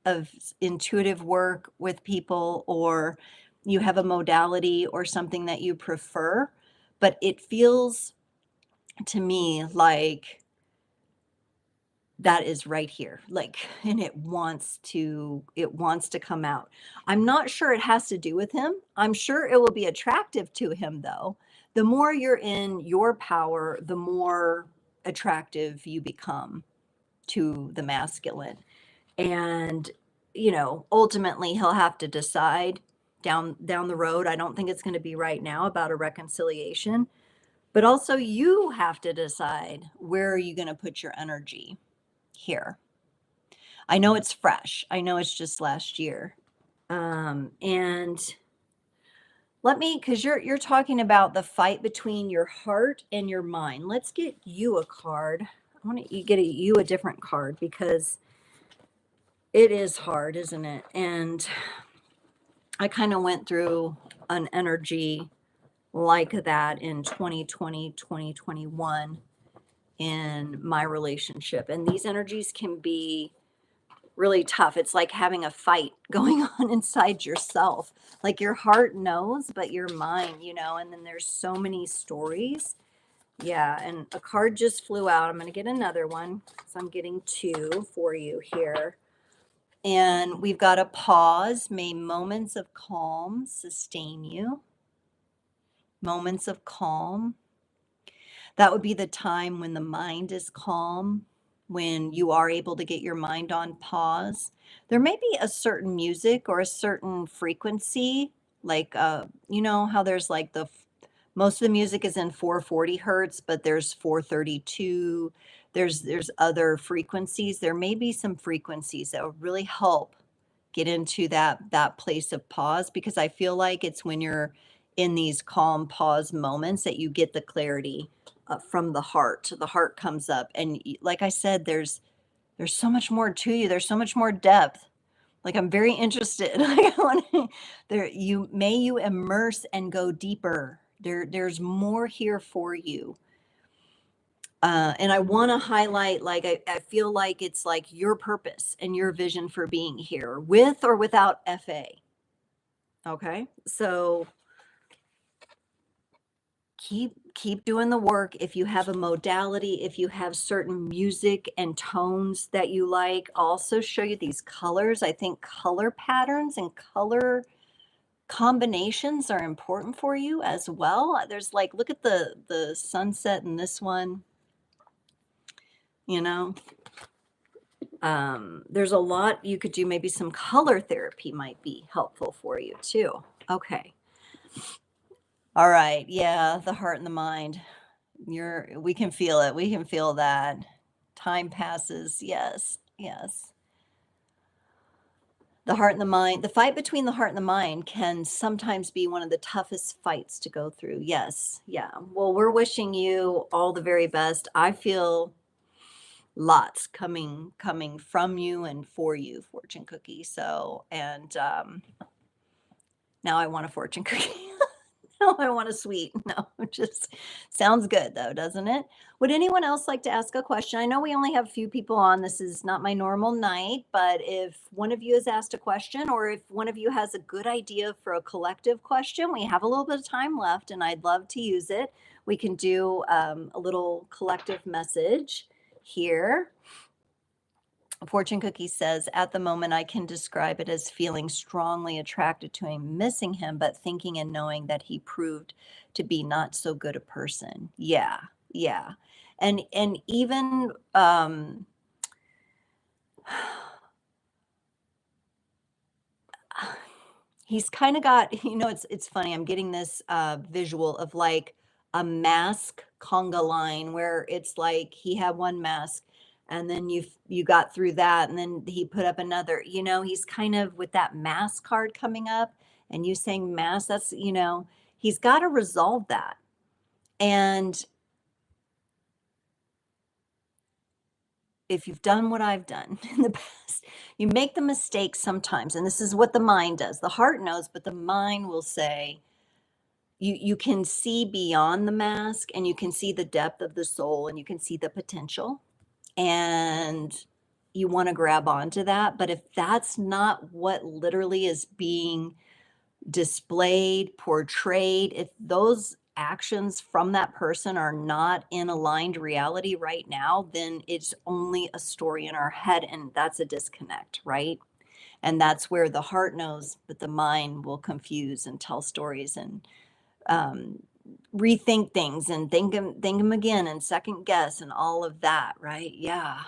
of intuitive work with people, or you have a modality or something that you prefer, but it feels to me like that is right here, like, and it wants to come out. I'm not sure it has to do with him. I'm sure it will be attractive to him, though. The more you're in your power, the more attractive you become to the masculine. And, ultimately he'll have to decide down the road. I don't think it's going to be right now about a reconciliation, but also you have to decide, where are you going to put your energy here? I know it's fresh. I know it's just last year. And because you're talking about the fight between your heart and your mind. Let's get you a card. I want to get you a different card, because it is hard, isn't it? And I kind of went through an energy like that in 2020, 2021 in my relationship. And these energies can be really tough. It's like having a fight going on inside yourself. Like your heart knows, but your mind, and then there's so many stories. Yeah, and a card just flew out. I'm going to get another one. So I'm getting two for you here. And we've got a pause. May moments of calm sustain you. Moments of calm. That would be the time when the mind is calm, when you are able to get your mind on pause. There may be a certain music or a certain frequency, like you know how there's like most of the music is in 440 hertz, but there's 432. There's other frequencies. There may be some frequencies that will really help get into that place of pause, because I feel like it's when you're in these calm pause moments that you get the clarity from the heart. The heart comes up, and like I said, there's so much more to you. There's so much more depth. Like I'm very interested. Like I want there you immerse and go deeper. There's more here for you. And I want to highlight, like, I feel like it's like your purpose and your vision for being here with or without FA. Okay. So keep doing the work. If you have a modality, if you have certain music and tones that you like, I'll also show you these colors. I think color patterns and color combinations are important for you as well. There's like, look at the sunset in this one, you know. There's a lot you could do. Maybe some color therapy might be helpful for you too. Okay. All right. Yeah, the heart and the mind. We can feel it. We can feel that. Time passes. Yes. Yes. The heart and the mind. The fight between the heart and the mind can sometimes be one of the toughest fights to go through. Yes. Yeah. Well, we're wishing you all the very best. I feel lots coming from you and for you, fortune cookie. So, and now I want a fortune cookie. No, I want a sweet. No, it just sounds good though, doesn't it? Would anyone else like to ask a question? I know we only have a few people on. This is not my normal night, but if one of you has asked a question, or if one of you has a good idea for a collective question, we have a little bit of time left and I'd love to use it. We can do a little collective message here. Fortune Cookie says, at the moment, I can describe it as feeling strongly attracted to him, missing him, but thinking and knowing that he proved to be not so good a person. Yeah, yeah. And even he's kind of got, it's funny. I'm getting this visual of like a mask conga line where it's like he had one mask and then you got through that and then he put up another, he's kind of with that mask card coming up and you saying mask, that's, he's got to resolve that. And if you've done what I've done in the past, you make the mistake sometimes. And this is what the mind does. The heart knows, but the mind will say, you can see beyond the mask and you can see the depth of the soul and you can see the potential. And you want to grab onto that. But if that's not what literally is being displayed, portrayed, if those actions from that person are not in aligned reality right now, then it's only a story in our head. And that's a disconnect, right? And that's where the heart knows, but the mind will confuse and tell stories and rethink things and think them again and second guess and all of that, right? Yeah.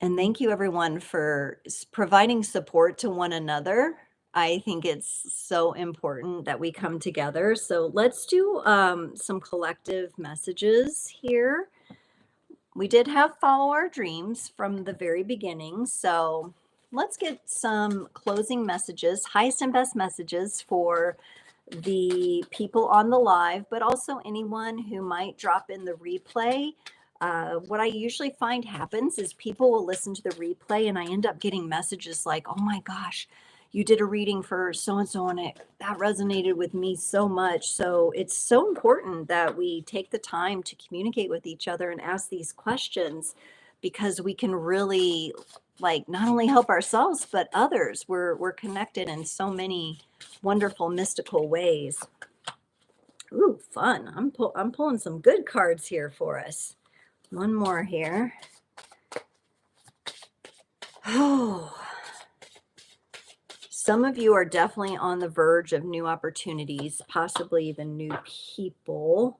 And thank you everyone for providing support to one another. I think it's so important that we come together. So let's do some collective messages here. We did have follow our dreams from the very beginning. So let's get some closing messages, highest and best messages for the people on the live, but also anyone who might drop in the replay. What I usually find happens is people will listen to the replay and I end up getting messages like, oh my gosh, you did a reading for so-and-so and that resonated with me so much. So it's so important that we take the time to communicate with each other and ask these questions because we can really like not only help ourselves but others. We're connected in so many wonderful mystical ways. Ooh, fun. I'm pulling some good cards here for us. One more here. Oh, some of you are definitely on the verge of new opportunities, possibly even new people.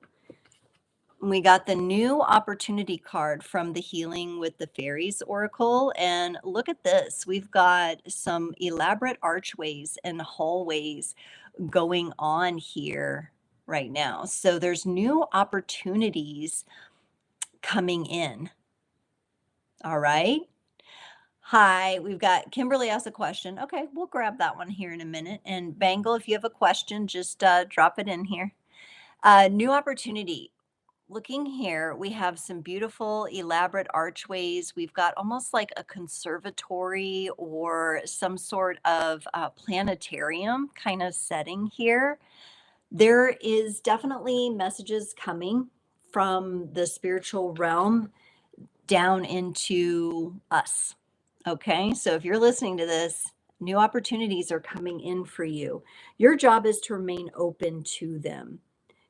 We got the new opportunity card from the Healing with the Fairies Oracle. And look at this. We've got some elaborate archways and hallways going on here right now. So there's new opportunities coming in. All right. Hi, we've got Kimberly asked a question. Okay, we'll grab that one here in a minute. And Bangle, if you have a question, just drop it in here. New opportunity. Looking here, we have some beautiful, elaborate archways. We've got almost like a conservatory or some sort of planetarium kind of setting here. There is definitely messages coming from the spiritual realm down into us. Okay, so if you're listening to this, new opportunities are coming in for you. Your job is to remain open to them.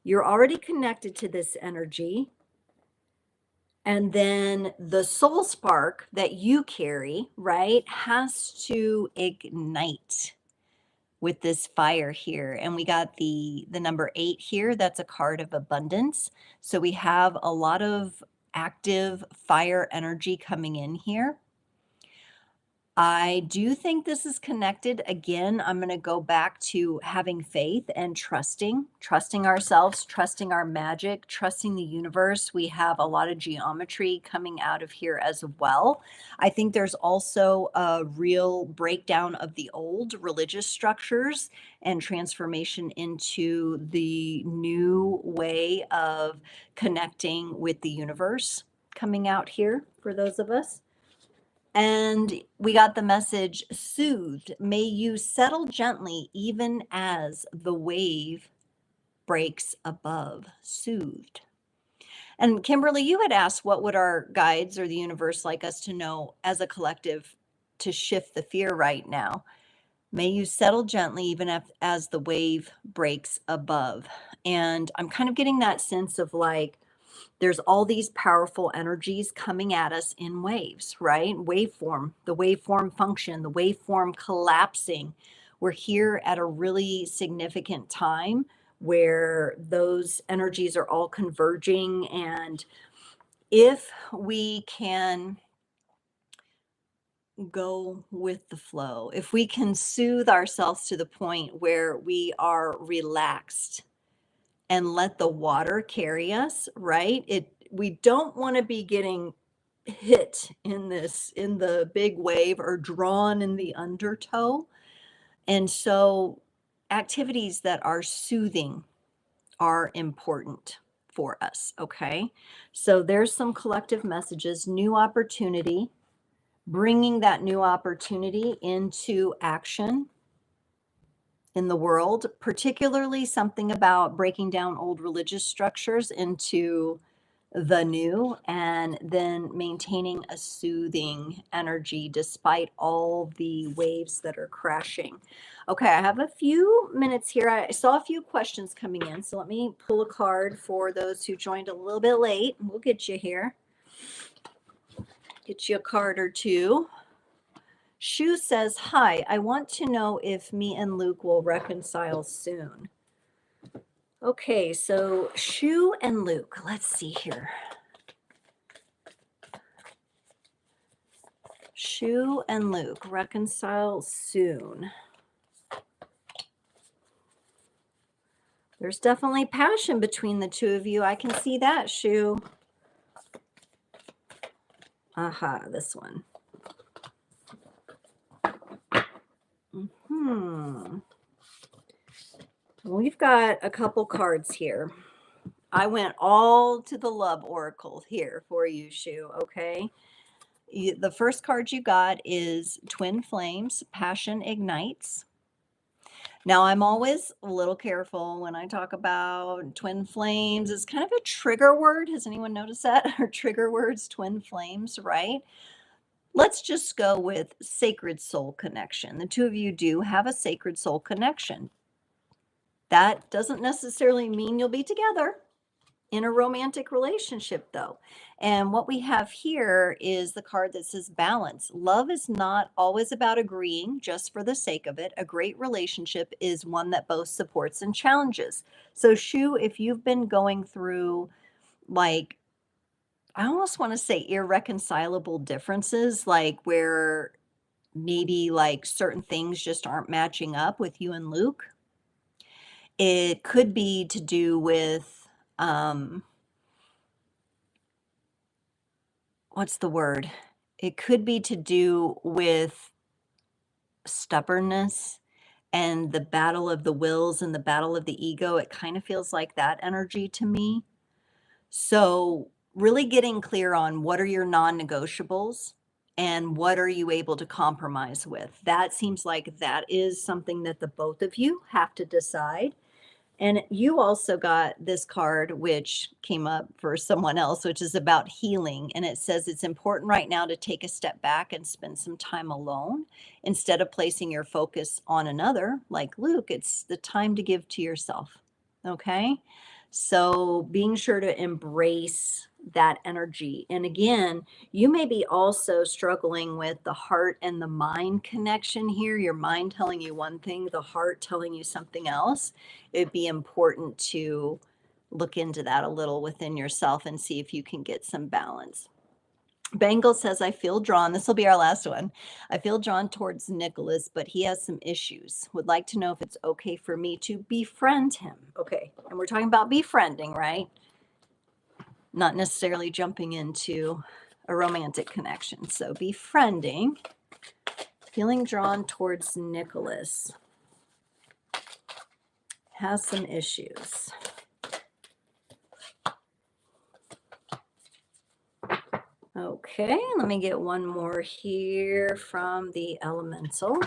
You're already connected to this energy. And then the soul spark that you carry, right, has to ignite with this fire here. And we got the number 8 here. That's a card of abundance. So we have a lot of active fire energy coming in here. I do think this is connected. Again, I'm going to go back to having faith and trusting ourselves, trusting our magic, trusting the universe. We have a lot of geometry coming out of here as well. I think there's also a real breakdown of the old religious structures and transformation into the new way of connecting with the universe coming out here for those of us. And we got the message, soothed. May you settle gently even as the wave breaks above. Soothed. And Kimberly, you had asked what would our guides or the universe like us to know as a collective to shift the fear right now. May you settle gently even as the wave breaks above. And I'm kind of getting that sense of like, there's all these powerful energies coming at us in waves, right? Waveform, the waveform function, the waveform collapsing. We're here at a really significant time where those energies are all converging. And if we can go with the flow, if we can soothe ourselves to the point where we are relaxed and let the water carry us, right? We don't want to be getting hit in the big wave or drawn in the undertow. And so activities that are soothing are important for us, okay? So there's some collective messages, new opportunity, bringing that new opportunity into action in the world, particularly something about breaking down old religious structures into the new and then maintaining a soothing energy despite all the waves that are crashing. Okay, I have a few minutes here. I saw a few questions coming in, so let me pull a card for those who joined a little bit late. We'll get you here. Get you a card or two. Shu says, hi, I want to know if me and Luke will reconcile soon. Okay, so Shu and Luke, let's see here. Shu and Luke, reconcile soon. There's definitely passion between the two of you. I can see that, Shu. Aha, this one. We've got a couple cards here. I went all to the love oracle here for you, Shu, okay? The first card you got is Twin Flames, Passion Ignites. Now, I'm always a little careful when I talk about twin flames. It's kind of a trigger word. Has anyone noticed that? Or trigger words, twin flames, right? Let's just go with sacred soul connection. The two of you do have a sacred soul connection. That doesn't necessarily mean you'll be together in a romantic relationship, though. And what we have here is the card that says balance. Love is not always about agreeing just for the sake of it. A great relationship is one that both supports and challenges. So, Shu, if you've been going through, like, I almost want to say irreconcilable differences, like where maybe like certain things just aren't matching up with you and Luke, it could be to do with, what's the word? It could be to do with stubbornness and the battle of the wills and the battle of the ego. It kind of feels like that energy to me. So, really getting clear on what are your non negotiables and what are you able to compromise with. That seems like that is something that the both of you have to decide. And you also got this card, which came up for someone else, which is about healing. And it says it's important right now to take a step back and spend some time alone instead of placing your focus on another. Like Luke, it's the time to give to yourself. Okay. So being sure to embrace that energy. And again, you may be also struggling with the heart and the mind connection here. Your mind telling you one thing, the heart telling you something else. It'd be important to look into that a little within yourself and see if you can get some balance. Bengal says, I feel drawn. This will be our last one. I feel drawn towards Nicholas, but he has some issues. Would like to know if it's okay for me to befriend him. Okay. And we're talking about befriending, right? Not necessarily jumping into a romantic connection. So befriending, feeling drawn towards Nicholas, has some issues. Okay, let me get one more here from the elemental.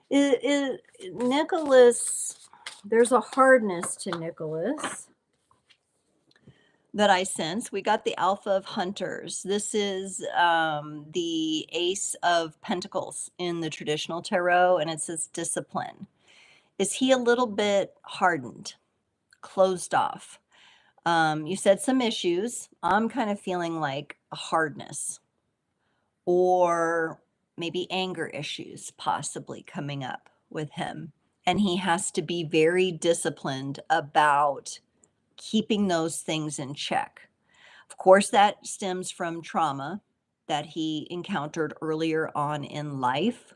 Nicholas, there's a hardness to Nicholas that I sense. We got the Alpha of Hunters. This is the Ace of Pentacles in the traditional tarot, and it says discipline. Is he a little bit hardened, closed off? You said some issues. I'm kind of feeling like a hardness or maybe anger issues possibly coming up with him. And he has to be very disciplined about keeping those things in check. Of course, that stems from trauma that he encountered earlier on in life.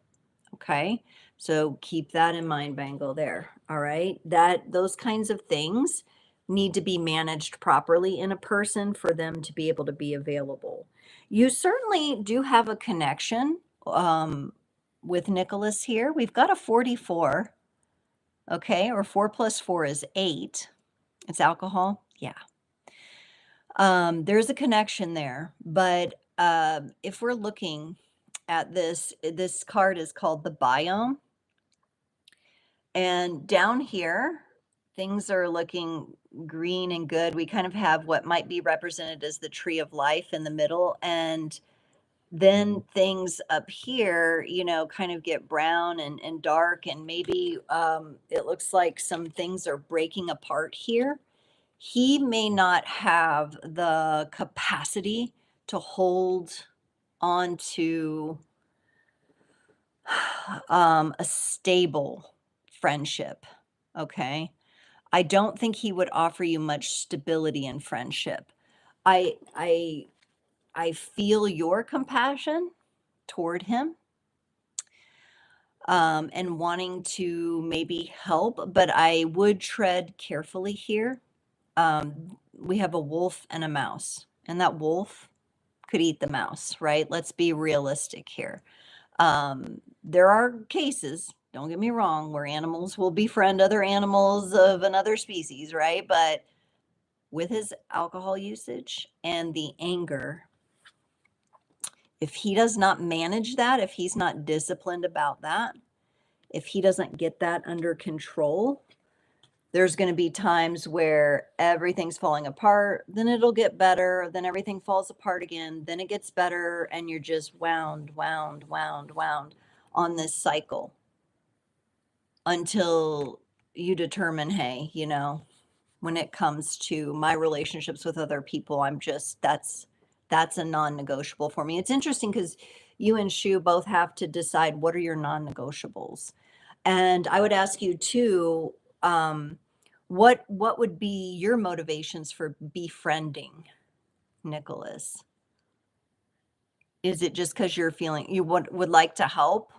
Okay. So keep that in mind, Bangle, there. All right. Those kinds of things need to be managed properly in a person for them to be able to be available. You certainly do have a connection with Nicholas here. We've got a 44. Okay. Or 4 plus 4 is 8. It's alcohol. Yeah. There's a connection there. But if we're looking at this card is called the biome. And down here, things are looking green and good. We kind of have what might be represented as the tree of life in the middle. And then things up here, kind of get brown and dark. And maybe it looks like some things are breaking apart here. He may not have the capacity to hold on to a stable friendship. Okay. I don't think he would offer you much stability in friendship. I feel your compassion toward him, and wanting to maybe help, but I would tread carefully here. We have a wolf and a mouse, and that wolf could eat the mouse, right? Let's be realistic here. There are cases, don't get me wrong, where animals will befriend other animals of another species, right? But with his alcohol usage and the anger, if he does not manage that, if he's not disciplined about that, if he doesn't get that under control, there's going to be times where everything's falling apart, then it'll get better, then everything falls apart again, then it gets better, and you're just wound on this cycle until you determine, hey, when it comes to my relationships with other people, I'm just that's a non-negotiable for me. It's interesting because you and Shu both have to decide what are your non-negotiables. And I would ask you too, what would be your motivations for befriending Nicholas? Is it just because you're feeling you would like to help?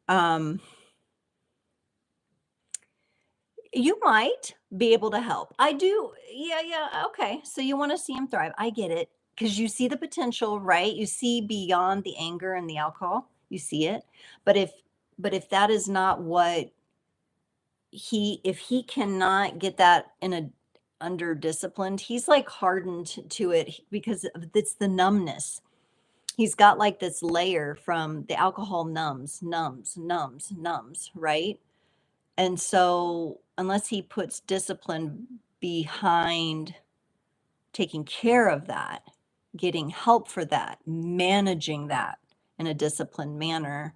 Um, You might be able to help. I do. Yeah, yeah. Okay. So you want to see him thrive. I get it. Because you see the potential, right? You see beyond the anger and the alcohol. You see it. But if that is not what if he cannot get that in a under disciplined, he's like hardened to it because it's the numbness. He's got like this layer from the alcohol numbs, right? And so, unless he puts discipline behind taking care of that, getting help for that, managing that in a disciplined manner.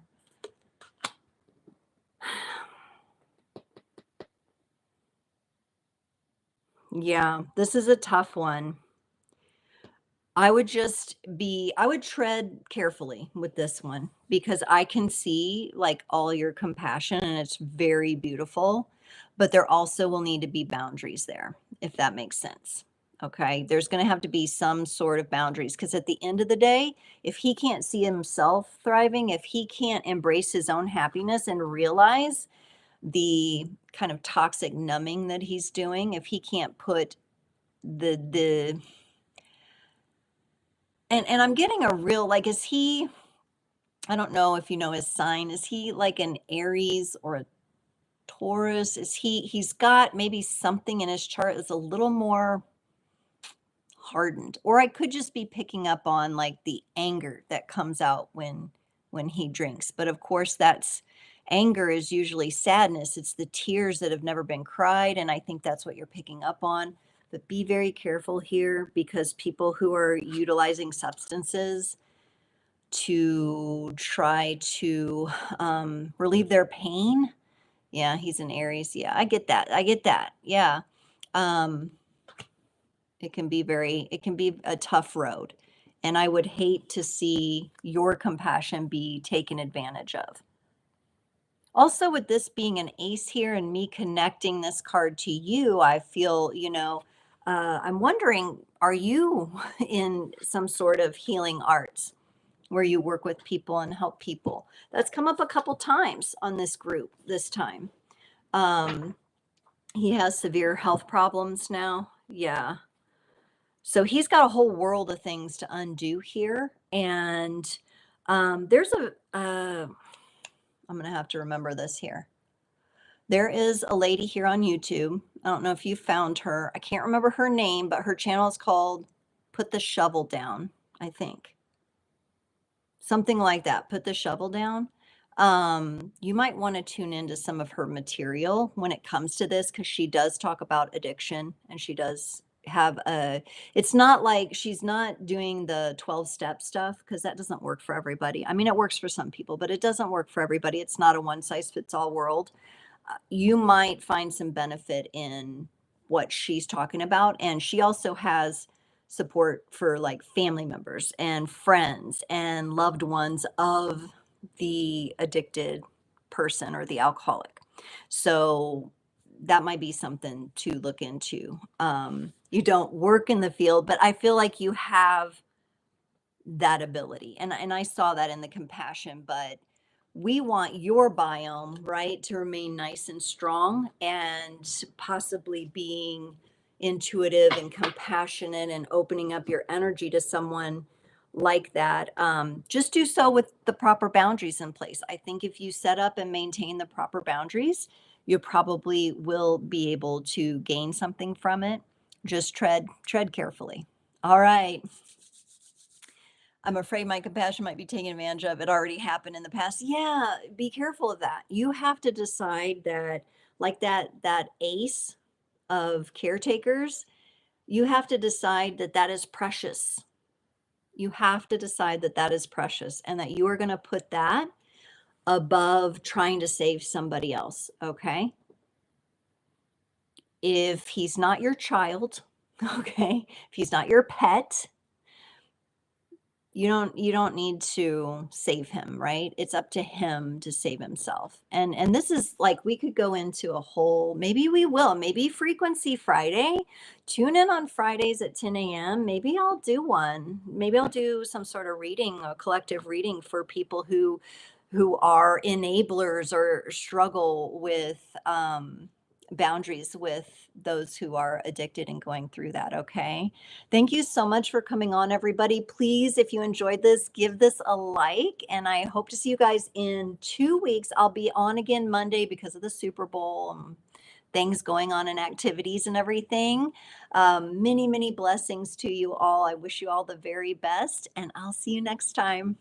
Yeah, this is a tough one. I would tread carefully with this one because I can see like all your compassion and it's very beautiful, but there also will need to be boundaries there, if that makes sense. Okay. There's going to have to be some sort of boundaries because at the end of the day, if he can't see himself thriving, if he can't embrace his own happiness and realize the kind of toxic numbing that he's doing, if he can't put the and I'm getting a real like, is he I don't know if you know his sign. Is he like an Aries or a Taurus? He's got maybe something in his chart that's a little more hardened. Or I could just be picking up on like the anger that comes out when he drinks. But of course that's anger is usually sadness. It's the tears that have never been cried and I think that's what you're picking up on. But be very careful here because people who are utilizing substances to try to relieve their pain. Yeah, he's an Aries. Yeah, I get that. I get that. Yeah. Um, it can be a tough road. And I would hate to see your compassion be taken advantage of. Also, with this being an ace here and me connecting this card to you, I feel, I'm wondering, are you in some sort of healing arts? Where you work with people and help people. That's come up a couple times on this group this time. Um, he has severe health problems now. Yeah. So he's got a whole world of things to undo here. And there's I'm going to have to remember this here. There is a lady here on YouTube. I don't know if you found her. I can't remember her name, but her channel is called Put the Shovel Down, I think. Something like that, Put the Shovel Down. You might wanna tune into some of her material when it comes to this, because she does talk about addiction, and she does have a it's not like she's not doing the 12-step stuff, because that doesn't work for everybody. I mean, it works for some people, but it doesn't work for everybody. It's not a one-size-fits-all world. You might find some benefit in what she's talking about. And she also has support for like family members and friends and loved ones of the addicted person or the alcoholic. So that might be something to look into. You don't work in the field, but I feel like you have that ability. And I saw that in the compassion, but we want your biome, right, to remain nice and strong and possibly being intuitive and compassionate and opening up your energy to someone like that. Just do so with the proper boundaries in place. I think if you set up and maintain the proper boundaries, You probably will be able to gain something from it. Just tread carefully. All right. I'm afraid my compassion might be taken advantage of. It already happened in the past. Yeah, be careful of that. You have to decide that, like that ace of caretakers, you have to decide that that is precious. You have to decide that that is precious and that you are going to put that above trying to save somebody else, okay? If he's not your child, okay? If he's not your pet, you don't need to save him, right? It's up to him to save himself. And this is like we could go into a whole, maybe we will, maybe Frequency Friday. Tune in on Fridays at 10 a.m. Maybe I'll do one. Maybe I'll do some sort of reading, a collective reading for people who are enablers or struggle with boundaries with those who are addicted and going through that. Okay. Thank you so much for coming on, everybody. Please, if you enjoyed this, give this a like. And I hope to see you guys in 2 weeks. I'll be on again Monday because of the Super Bowl and things going on and activities and everything. Many, many blessings to you all. I wish you all the very best, and I'll see you next time.